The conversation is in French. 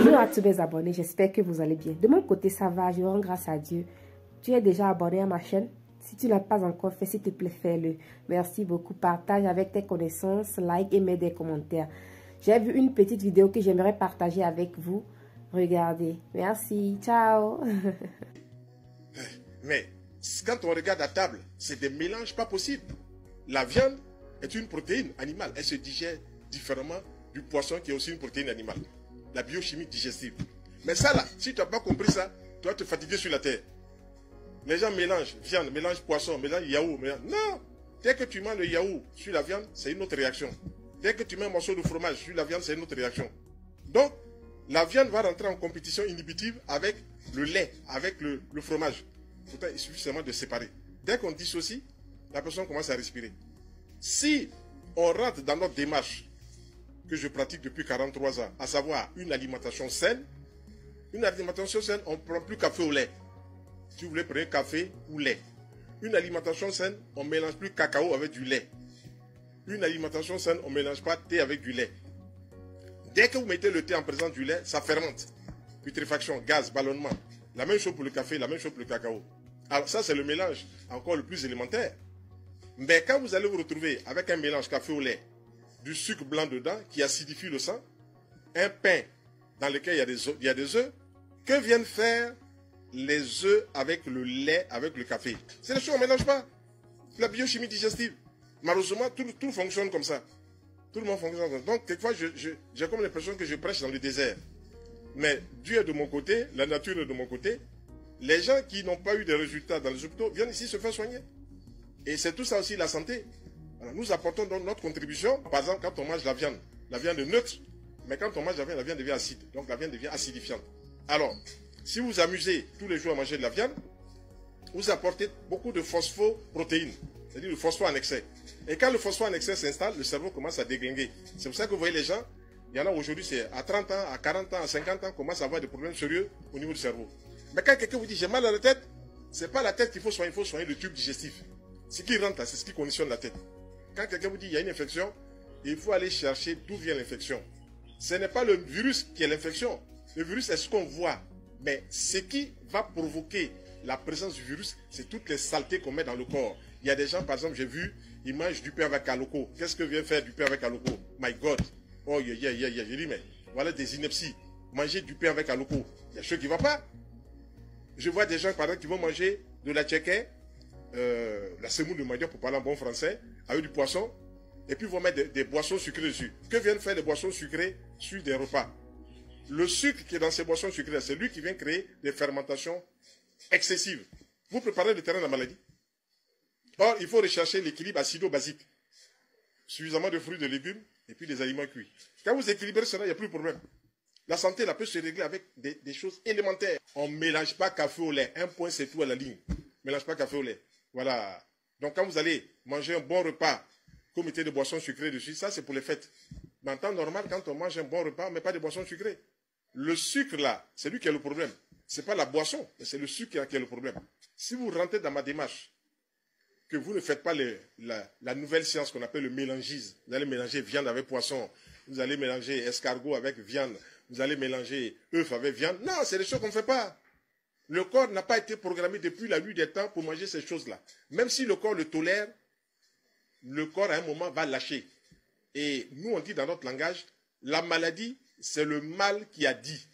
Bonjour à tous mes abonnés, j'espère que vous allez bien. De mon côté, ça va, je rends grâce à Dieu. Tu es déjà abonné à ma chaîne? Si tu ne l'as pas encore fait, s'il te plaît, fais-le. Merci beaucoup. Partage avec tes connaissances, like et mets des commentaires. J'ai vu une petite vidéo que j'aimerais partager avec vous. Regardez. Merci. Ciao. Mais quand on regarde à table, c'est des mélanges pas possibles. La viande est une protéine animale. Elle se digère différemment du poisson qui est aussi une protéine animale. La biochimie digestive. Mais ça là, si tu n'as pas compris ça, tu vas te fatiguer sur la terre. Les gens mélangent viande, mélangent poisson, mélangent yaourt. Non! Dès que tu manges le yaourt sur la viande, c'est une autre réaction. Dès que tu mets un morceau de fromage sur la viande, c'est une autre réaction. Donc, la viande va rentrer en compétition inhibitive avec le lait, avec le fromage. Pourtant, il suffit seulement de séparer. Dès qu'on dissocie, la personne commence à respirer. Si on rentre dans notre démarche que je pratique depuis 43 ans, à savoir une alimentation saine, on ne prend plus café au lait. Si vous voulez prendre café ou lait. Une alimentation saine, on ne mélange plus cacao avec du lait. Une alimentation saine, on ne mélange pas thé avec du lait. Dès que vous mettez le thé en présence du lait, ça fermente. Putréfaction, gaz, ballonnement. La même chose pour le café, la même chose pour le cacao. Alors ça, c'est le mélange encore le plus élémentaire. Mais quand vous allez vous retrouver avec un mélange café au lait, du sucre blanc dedans qui acidifie le sang, un pain dans lequel il y a des œufs, que viennent faire les œufs avec le lait, avec le café? C'est des choses qu'on ne mélange pas. La biochimie digestive. Malheureusement, tout fonctionne comme ça. Tout le monde fonctionne comme ça. Donc, quelquefois, j'ai comme l'impression que je prêche dans le désert. Mais Dieu est de mon côté, la nature est de mon côté. Les gens qui n'ont pas eu de résultats dans les hôpitaux viennent ici se faire soigner. Et c'est tout ça aussi la santé. Alors, nous apportons donc notre contribution. Par exemple, quand on mange la viande est neutre. Mais quand on mange la viande devient acide. Donc la viande devient acidifiante. Alors, si vous amusez tous les jours à manger de la viande, vous apportez beaucoup de phosphoprotéines. C'est-à-dire le phosphore en excès. Et quand le phosphore en excès s'installe, le cerveau commence à déglinguer. C'est pour ça que vous voyez les gens, il y en a aujourd'hui, c'est à 30 ans, à 40 ans, à 50 ans, commencent à avoir des problèmes sérieux au niveau du cerveau. Mais quand quelqu'un vous dit j'ai mal à la tête, ce n'est pas la tête qu'il faut soigner le tube digestif. Ce qui rentre là, c'est ce qui conditionne la tête. Quand quelqu'un vous dit il y a une infection, il faut aller chercher d'où vient l'infection. Ce n'est pas le virus qui est l'infection. Le virus est ce qu'on voit. Mais ce qui va provoquer la présence du virus, c'est toutes les saletés qu'on met dans le corps. Il y a des gens, par exemple, j'ai vu, ils mangent du pain avec aloco. Qu'est-ce que vient faire du pain avec aloco? My God. Oh, j'ai dit, mais voilà des inepties. Manger du pain avec aloco. Il y a chose qui ne va pas. Je vois des gens, par exemple, qui vont manger de la tchéké, la semoule de manioc, pour parler en bon français, avec du poisson, et puis ils vont mettre des boissons sucrées dessus. Que viennent faire les boissons sucrées sur des repas? Le sucre qui est dans ces boissons sucrées, c'est lui qui vient créer des fermentations excessives. Vous préparez le terrain de la maladie. Or, il faut rechercher l'équilibre acido-basique. Suffisamment de fruits, de légumes, et puis des aliments cuits. Quand vous équilibrez cela, il n'y a plus de problème. La santé, elle peut se régler avec des choses élémentaires. On ne mélange pas café au lait. Un point, c'est tout à la ligne. On ne mélange pas café au lait. Voilà. Donc, quand vous allez manger un bon repas, que vous mettez des boissons sucrées dessus, ça, c'est pour les fêtes. Mais en temps normal, quand on mange un bon repas, on ne met pas de boissons sucrées. Le sucre, là, c'est lui qui a le problème. Ce n'est pas la boisson, mais c'est le sucre qui a le problème. Si vous rentrez dans ma démarche, que vous ne faites pas la nouvelle science qu'on appelle le mélangisme, vous allez mélanger viande avec poisson, vous allez mélanger escargot avec viande, vous allez mélanger œuf avec viande. Non, c'est des choses qu'on ne fait pas. Le corps n'a pas été programmé depuis la nuit des temps pour manger ces choses-là. Même si le corps le tolère, le corps à un moment va lâcher. Et nous, on dit dans notre langage, la maladie, c'est le mal qui a dit.